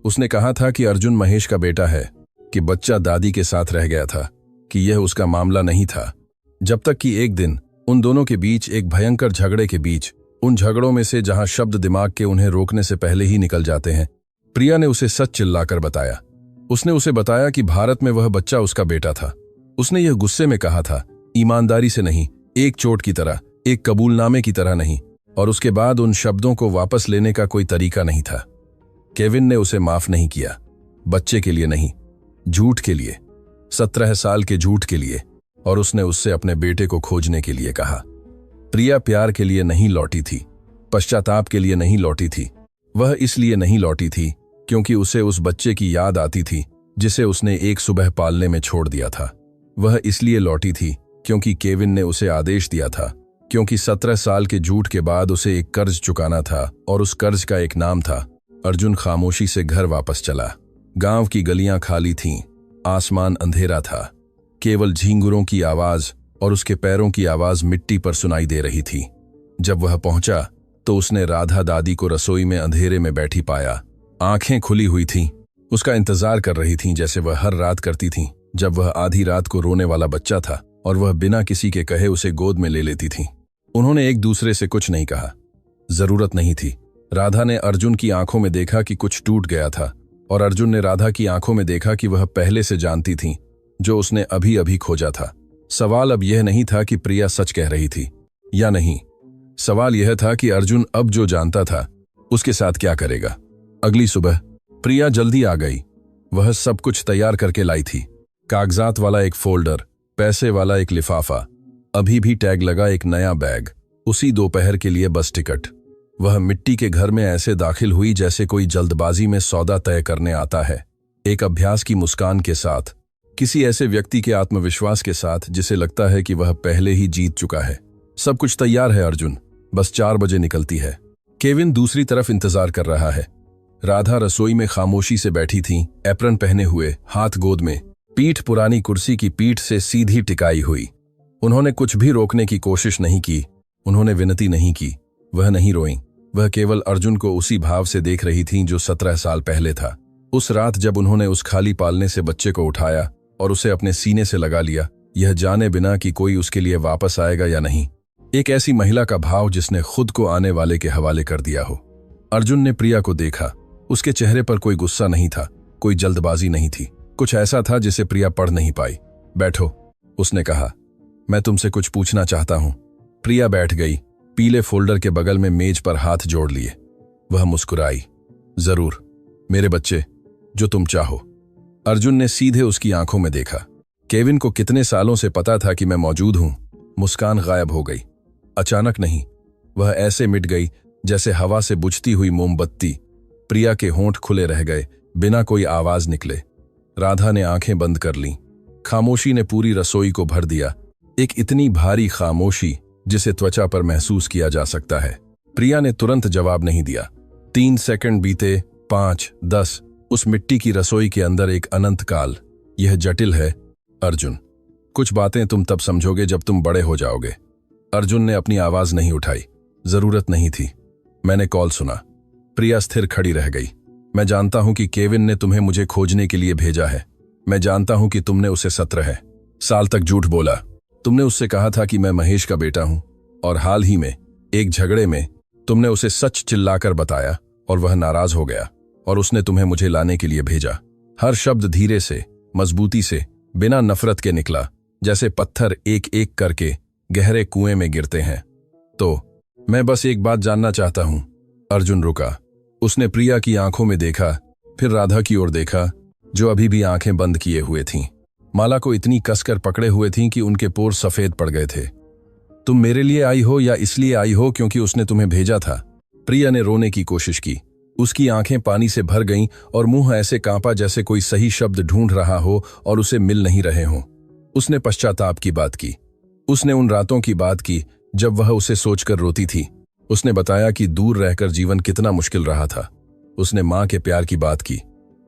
उसने कहा था कि अर्जुन महेश का बेटा है, कि बच्चा दादी के साथ रह गया था, कि यह उसका मामला नहीं था। जब तक कि एक दिन उन दोनों के बीच एक भयंकर झगड़े के बीच, उन झगड़ों में से जहां शब्द दिमाग के उन्हें रोकने से पहले ही निकल जाते हैं, प्रिया ने उसे सच चिल्लाकर बताया। उसने उसे बताया कि भारत में वह बच्चा उसका बेटा था। उसने यह गुस्से में कहा था, ईमानदारी से नहीं, एक चोट की तरह, एक कबूलनामे की तरह नहीं, और उसके बाद उन शब्दों को वापस लेने का कोई तरीका नहीं था। केविन ने उसे माफ नहीं किया, बच्चे के लिए नहीं, झूठ के लिए, 17 साल के झूठ के लिए, और उसने उससे अपने बेटे को खोजने के लिए कहा। प्रिया प्यार के लिए नहीं लौटी थी, पश्चाताप के लिए नहीं लौटी थी। वह इसलिए नहीं लौटी थी क्योंकि उसे उस बच्चे की याद आती थी जिसे उसने एक सुबह पालने में छोड़ दिया था। वह इसलिए लौटी थी क्योंकि केविन ने उसे आदेश दिया था, क्योंकि 17 साल के झूठ के बाद उसे एक कर्ज चुकाना था, और उस कर्ज का एक नाम था। अर्जुन खामोशी से घर वापस चला। गांव की गलियां खाली थीं, आसमान अंधेरा था, केवल झींगुरों की आवाज और उसके पैरों की आवाज मिट्टी पर सुनाई दे रही थी। जब वह पहुंचा तो उसने राधा दादी को रसोई में अंधेरे में बैठी पाया। आंखें खुली हुई थीं, उसका इंतजार कर रही थीं जैसे वह हर रात करती थीं जब वह आधी रात को रोने वाला बच्चा था और वह बिना किसी के कहे उसे गोद में ले लेती थीं। उन्होंने एक दूसरे से कुछ नहीं कहा, जरूरत नहीं थी। राधा ने अर्जुन की आंखों में देखा कि कुछ टूट गया था, और अर्जुन ने राधा की आंखों में देखा कि वह पहले से जानती थीं जो उसने अभी अभी खोजा था। सवाल अब यह नहीं था कि प्रिया सच कह रही थी या नहीं, सवाल यह था कि अर्जुन अब जो जानता था उसके साथ क्या करेगा। अगली सुबह प्रिया जल्दी आ गई। वह सब कुछ तैयार करके लाई थी, कागजात वाला एक फोल्डर, पैसे वाला एक लिफाफा, अभी भी टैग लगा एक नया बैग, उसी दोपहर के लिए बस टिकट। वह मिट्टी के घर में ऐसे दाखिल हुई जैसे कोई जल्दबाजी में सौदा तय करने आता है, एक अभ्यास की मुस्कान के साथ, किसी ऐसे व्यक्ति के आत्मविश्वास के साथ जिसे लगता है कि वह पहले ही जीत चुका है। सब कुछ तैयार है अर्जुन, बस 4 बजे निकलती है। केविन दूसरी तरफ इंतजार कर रहा है। राधा रसोई में खामोशी से बैठी थीं, एप्रन पहने हुए, हाथ गोद में, पीठ पुरानी कुर्सी की पीठ से सीधी टिकाई हुई। उन्होंने कुछ भी रोकने की कोशिश नहीं की, उन्होंने विनती नहीं की, वह नहीं रोईं। वह केवल अर्जुन को उसी भाव से देख रही थीं जो 17 साल पहले था। उस रात जब उन्होंने उस खाली पालने से बच्चे को उठाया और उसे अपने सीने से लगा लिया, यह जाने बिना कि कोई उसके लिए वापस आएगा या नहीं। एक ऐसी महिला का भाव जिसने खुद को आने वाले के हवाले कर दिया हो। अर्जुन ने प्रिया को देखा। उसके चेहरे पर कोई गुस्सा नहीं था, कोई जल्दबाजी नहीं थी, कुछ ऐसा था जिसे प्रिया पढ़ नहीं पाई। बैठो, उसने कहा, मैं तुमसे कुछ पूछना चाहता हूं। प्रिया बैठ गई, पीले फोल्डर के बगल में मेज पर हाथ जोड़ लिए। वह मुस्कुराई। जरूर, मेरे बच्चे, जो तुम चाहो। अर्जुन ने सीधे उसकी आंखों में देखा। केविन को कितने सालों से पता था कि मैं मौजूद हूं। मुस्कान गायब हो गई। अचानक नहीं, वह ऐसे मिट गई जैसे हवा से बुझती हुई मोमबत्ती। प्रिया के होंठ खुले रह गए, बिना कोई आवाज निकले। राधा ने आंखें बंद कर लीं। खामोशी ने पूरी रसोई को भर दिया, एक इतनी भारी खामोशी जिसे त्वचा पर महसूस किया जा सकता है। प्रिया ने तुरंत जवाब नहीं दिया। 3 सेकंड बीते, 5, 10। उस मिट्टी की रसोई के अंदर एक अनंत काल। यह जटिल है अर्जुन। कुछ बातें तुम तब समझोगे जब तुम बड़े हो जाओगे। अर्जुन ने अपनी आवाज नहीं उठाई। जरूरत नहीं थी। मैंने कॉल सुना। प्रिया स्थिर खड़ी रह गई। मैं जानता हूं कि केविन ने तुम्हें मुझे खोजने के लिए भेजा है। मैं जानता हूं कि तुमने उसे 17 साल तक झूठ बोला। तुमने उससे कहा था कि मैं महेश का बेटा हूं, और हाल ही में एक झगड़े में तुमने उसे सच चिल्लाकर बताया और वह नाराज हो गया, और उसने तुम्हें मुझे लाने के लिए भेजा। हर शब्द धीरे से, मजबूती से, बिना नफरत के निकला, जैसे पत्थर एक एक करके गहरे कुएं में गिरते हैं। तो मैं बस एक बात जानना चाहता हूं। अर्जुन रुका। उसने प्रिया की आंखों में देखा, फिर राधा की ओर देखा, जो अभी भी आंखें बंद किए हुए थीं। माला को इतनी कसकर पकड़े हुए थीं कि उनके पोर सफेद पड़ गए थे। तुम मेरे लिए आई हो या इसलिए आई हो क्योंकि उसने तुम्हें भेजा था? प्रिया ने रोने की कोशिश की। उसकी आंखें पानी से भर गईं और मुंह ऐसे कांपा जैसे कोई सही शब्द ढूंढ रहा हो और उसे मिल नहीं रहे हों। उसने पश्चाताप की बात की। उसने उन रातों की बात की जब वह उसे सोचकर रोती थी। उसने बताया कि दूर रहकर जीवन कितना मुश्किल रहा था। उसने मां के प्यार की बात की,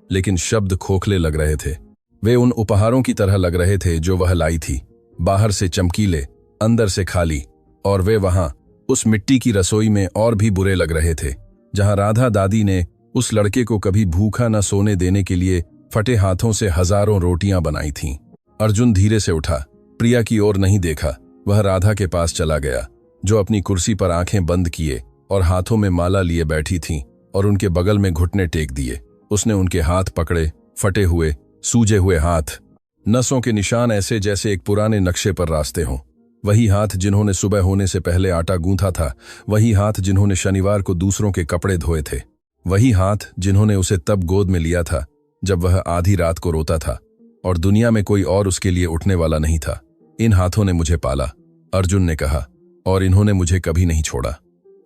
लेकिन शब्द खोखले लग रहे थे। वे उन उपहारों की तरह लग रहे थे जो वह लाई थी, बाहर से चमकीले, अंदर से खाली। और वे वहां उस मिट्टी की रसोई में और भी बुरे लग रहे थे, जहां राधा दादी ने उस लड़के को कभी भूखा न सोने देने के लिए फटे हाथों से हजारों रोटियां बनाई थीं। अर्जुन धीरे से उठा, प्रिया की ओर नहीं देखा। वह राधा के पास चला गया, जो अपनी कुर्सी पर आंखें बंद किए और हाथों में माला लिए बैठी थीं, और उनके बगल में घुटने टेक दिए। उसने उनके हाथ पकड़े, फटे हुए, सूजे हुए हाथ, नसों के निशान ऐसे जैसे एक पुराने नक्शे पर रास्ते हों। वही हाथ जिन्होंने सुबह होने से पहले आटा गूंथा था, वही हाथ जिन्होंने शनिवार को दूसरों के कपड़े धोए थे, वही हाथ जिन्होंने उसे तब गोद में लिया था जब वह आधी रात को रोता था और दुनिया में कोई और उसके लिए उठने वाला नहीं था। इन हाथों ने मुझे पाला, अर्जुन ने कहा, और इन्होंने मुझे कभी नहीं छोड़ा।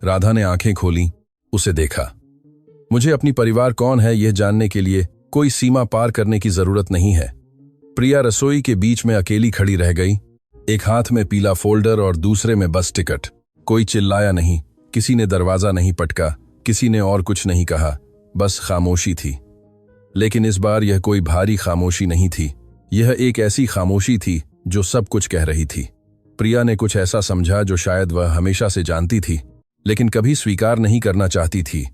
राधा ने आंखें खोली, उसे देखा। मुझे अपनी परिवार कौन है यह जानने के लिए कोई सीमा पार करने की जरूरत नहीं है। प्रिया रसोई के बीच में अकेली खड़ी रह गई, एक हाथ में पीला फोल्डर और दूसरे में बस टिकट। कोई चिल्लाया नहीं, किसी ने दरवाजा नहीं पटका, किसी ने और कुछ नहीं कहा, बस खामोशी थी। लेकिन इस बार यह कोई भारी खामोशी नहीं थी, यह एक ऐसी खामोशी थी जो सब कुछ कह रही थी। प्रिया ने कुछ ऐसा समझा जो शायद वह हमेशा से जानती थी, लेकिन कभी स्वीकार नहीं करना चाहती थी,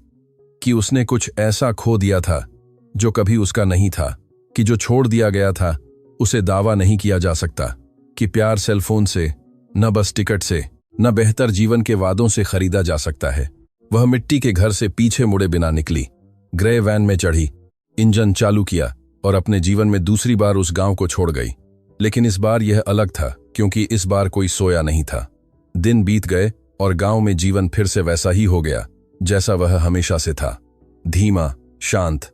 कि उसने कुछ ऐसा खो दिया था जो कभी उसका नहीं था, कि जो छोड़ दिया गया था उसे दावा नहीं किया जा सकता, कि प्यार सेलफोन से, न बस टिकट से, न बेहतर जीवन के वादों से खरीदा जा सकता है। वह मिट्टी के घर से पीछे मुड़े बिना निकली, ग्रे वैन में चढ़ी, इंजन चालू किया और अपने जीवन में दूसरी बार उस गांव को छोड़ गई। लेकिन इस बार यह अलग था, क्योंकि इस बार कोई सोया नहीं था। दिन बीत गए और गांव में जीवन फिर से वैसा ही हो गया जैसा वह हमेशा से था, धीमा, शांत,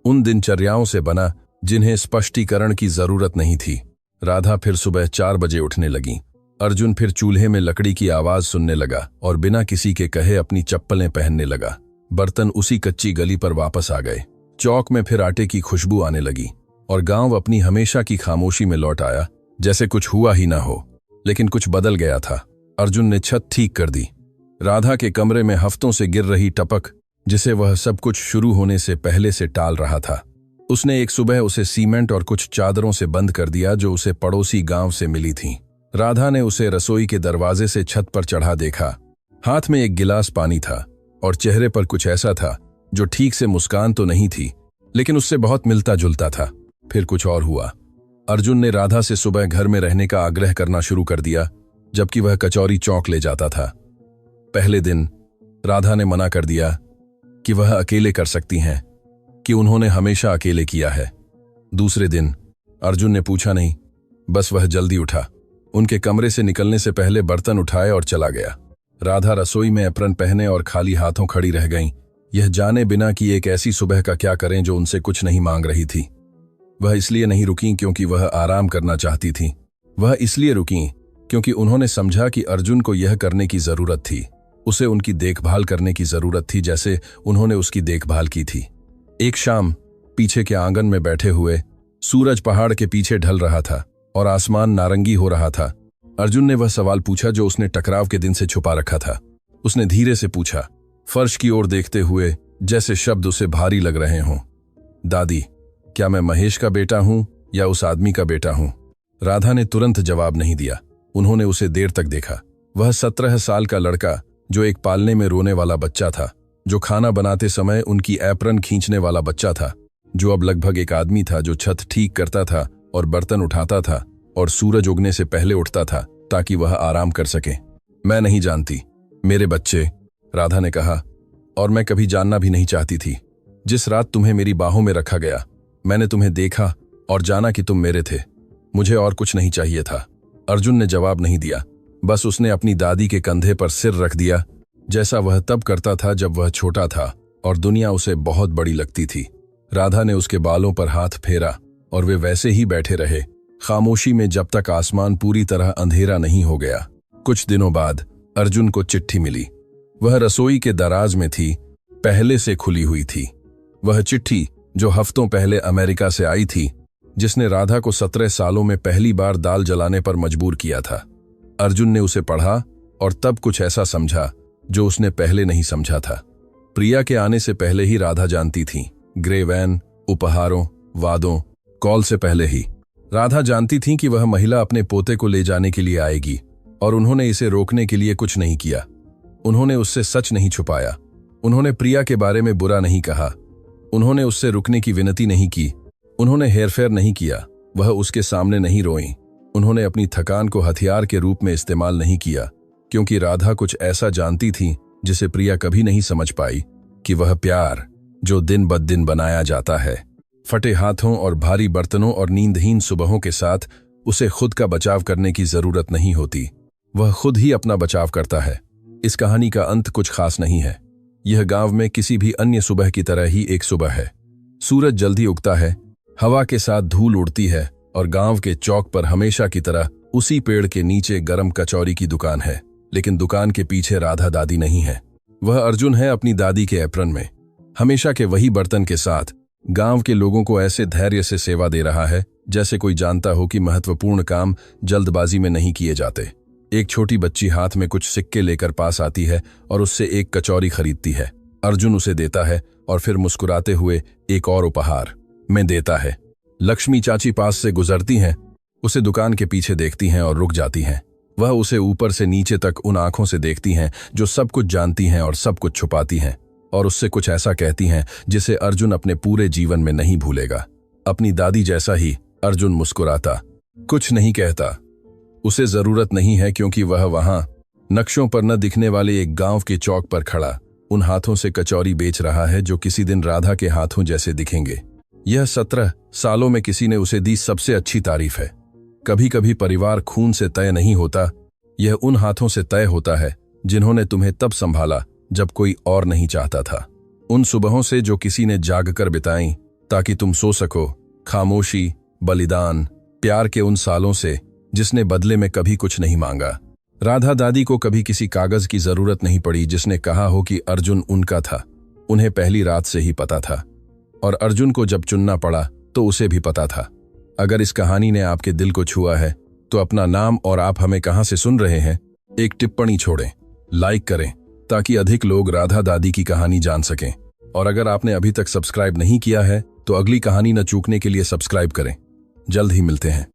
उन दिनचर्याओं से बना जिन्हें स्पष्टीकरण की जरूरत नहीं थी। राधा फिर सुबह 4 बजे उठने लगी। अर्जुन फिर चूल्हे में लकड़ी की आवाज सुनने लगा और बिना किसी के कहे अपनी चप्पलें पहनने लगा। बर्तन उसी कच्ची गली पर वापस आ गए। चौक में फिर आटे की खुशबू आने लगी और गांव अपनी हमेशा की खामोशी में लौट आया, जैसे कुछ हुआ ही ना हो। लेकिन कुछ बदल गया था। अर्जुन ने छत ठीक कर दी। राधा के कमरे में हफ्तों से गिर रही टपक, जिसे वह सब कुछ शुरू होने से पहले से टाल रहा था, उसने एक सुबह उसे सीमेंट और कुछ चादरों से बंद कर दिया जो उसे पड़ोसी गांव से मिली थीं। राधा ने उसे रसोई के दरवाजे से छत पर चढ़ा देखा। हाथ में एक गिलास पानी था और चेहरे पर कुछ ऐसा था जो ठीक से मुस्कान तो नहीं थी, लेकिन उससे बहुत मिलता जुलता था। फिर कुछ और हुआ। अर्जुन ने राधा से सुबह घर में रहने का आग्रह करना शुरू कर दिया, जबकि वह कचौरी चौक ले जाता था। पहले दिन राधा ने मना कर दिया कि वह अकेले कर सकती हैं, कि उन्होंने हमेशा अकेले किया है। दूसरे दिन अर्जुन ने पूछा नहीं, बस वह जल्दी उठा, उनके कमरे से निकलने से पहले बर्तन उठाए और चला गया। राधा रसोई में एप्रन पहने और खाली हाथों खड़ी रह गईं, यह जाने बिना कि एक ऐसी सुबह का क्या करें जो उनसे कुछ नहीं मांग रही थी। वह इसलिए नहीं रुकीं क्योंकि वह आराम करना चाहती थीं, वह इसलिए रुकीं क्योंकि उन्होंने समझा कि अर्जुन को यह करने की जरूरत थी, उसे उनकी देखभाल करने की जरूरत थी जैसे उन्होंने उसकी देखभाल की थी। एक शाम पीछे के आंगन में बैठे हुए सूरज पहाड़ के पीछे ढल रहा था और आसमान नारंगी हो रहा था। अर्जुन ने वह सवाल पूछा जो उसने टकराव के दिन से छुपा रखा था। उसने धीरे से पूछा, फर्श की ओर देखते हुए जैसे शब्द उसे भारी लग रहे हों, दादी, क्या मैं महेश का बेटा हूं या उस आदमी का बेटा हूं? राधा ने तुरंत जवाब नहीं दिया। उन्होंने उसे देर तक देखा। वह 17 साल का लड़का जो एक पालने में रोने वाला बच्चा था, जो खाना बनाते समय उनकी एप्रन खींचने वाला बच्चा था, जो अब लगभग एक आदमी था जो छत ठीक करता था और बर्तन उठाता था और सूरज उगने से पहले उठता था ताकि वह आराम कर सके। मैं नहीं जानती, मेरे बच्चे, राधा ने कहा, और मैं कभी जानना भी नहीं चाहती थी। जिस रात तुम्हें मेरी बाहों में रखा गया, मैंने तुम्हें देखा और जाना कि तुम मेरे थे। मुझे और कुछ नहीं चाहिए था। अर्जुन ने जवाब नहीं दिया, बस उसने अपनी दादी के कंधे पर सिर रख दिया, जैसा वह तब करता था जब वह छोटा था और दुनिया उसे बहुत बड़ी लगती थी। राधा ने उसके बालों पर हाथ फेरा और वे वैसे ही बैठे रहे, खामोशी में, जब तक आसमान पूरी तरह अंधेरा नहीं हो गया। कुछ दिनों बाद अर्जुन को चिट्ठी मिली। वह रसोई के दराज में थी, पहले से खुली हुई थी। वह चिट्ठी जो हफ्तों पहले अमेरिका से आई थी, जिसने राधा को 17 सालों में पहली बार दाल जलाने पर मजबूर किया था। अर्जुन ने उसे पढ़ा और तब कुछ ऐसा समझा जो उसने पहले नहीं समझा था। प्रिया के आने से पहले ही राधा जानती थी, ग्रे वैन, उपहारों, वादों, कॉल से पहले ही राधा जानती थी कि वह महिला अपने पोते को ले जाने के लिए आएगी, और उन्होंने इसे रोकने के लिए कुछ नहीं किया। उन्होंने उससे सच नहीं छुपाया, उन्होंने प्रिया के बारे में बुरा नहीं कहा, उन्होंने उससे रुकने की विनती नहीं की, उन्होंने हेरफेर नहीं किया, वह उसके सामने नहीं रोईं, उन्होंने अपनी थकान को हथियार के रूप में इस्तेमाल नहीं किया, क्योंकि राधा कुछ ऐसा जानती थी जिसे प्रिया कभी नहीं समझ पाई, कि वह प्यार जो दिन ब दिन बनाया जाता है, फटे हाथों और भारी बर्तनों और नींदहीन सुबहों के साथ उसे खुद का बचाव करने की जरूरत नहीं होती। वह खुद ही अपना बचाव करता है। इस कहानी का अंत कुछ खास नहीं है। यह गांव में किसी भी अन्य सुबह की तरह ही एक सुबह है। सूरज जल्दी उगता है, हवा के साथ धूल उड़ती है और गांव के चौक पर हमेशा की तरह उसी पेड़ के नीचे गरम कचौरी की दुकान है। लेकिन दुकान के पीछे राधा दादी नहीं है। वह अर्जुन है अपनी दादी के एप्रन में, हमेशा के वही बर्तन के साथ गांव के लोगों को ऐसे धैर्य से सेवा दे रहा है जैसे कोई जानता हो कि महत्वपूर्ण काम जल्दबाजी में नहीं किए जाते। एक छोटी बच्ची हाथ में कुछ सिक्के लेकर पास आती है और उससे एक कचौरी खरीदती है। अर्जुन उसे देता है और फिर मुस्कुराते हुए एक और उपहार में देता है। लक्ष्मी चाची पास से गुजरती हैं, उसे दुकान के पीछे देखती हैं और रुक जाती हैं। वह उसे ऊपर से नीचे तक उन आंखों से देखती हैं जो सब कुछ जानती हैं और सब कुछ छुपाती हैं, और उससे कुछ ऐसा कहती हैं जिसे अर्जुन अपने पूरे जीवन में नहीं भूलेगा। अपनी दादी जैसा ही अर्जुन मुस्कुराता, कुछ नहीं कहता। उसे जरूरत नहीं है, क्योंकि वह वहां नक्शों पर न दिखने वाले एक गांव के चौक पर खड़ा उन हाथों से कचौरी बेच रहा है जो किसी दिन राधा के हाथों जैसे दिखेंगे। यह 17 सालों में किसी ने उसे दी सबसे अच्छी तारीफ है। कभी कभी परिवार खून से तय नहीं होता, यह उन हाथों से तय होता है जिन्होंने तुम्हें तब संभाला जब कोई और नहीं चाहता था। उन सुबहों से जो किसी ने जागकर बिताई ताकि तुम सो सको। खामोशी, बलिदान, प्यार के उन सालों से जिसने बदले में कभी कुछ नहीं मांगा। राधा दादी को कभी किसी कागज की जरूरत नहीं पड़ी जिसने कहा हो कि अर्जुन उनका था। उन्हें पहली रात से ही पता था, और अर्जुन को जब चुनना पड़ा तो उसे भी पता था। अगर इस कहानी ने आपके दिल को छुआ है तो अपना नाम और आप हमें कहां से सुन रहे हैं एक टिप्पणी छोड़ें, लाइक करें, ताकि अधिक लोग राधा दादी की कहानी जान सकें। और अगर आपने अभी तक सब्सक्राइब नहीं किया है तो अगली कहानी न चूकने के लिए सब्सक्राइब करें। जल्द ही मिलते हैं।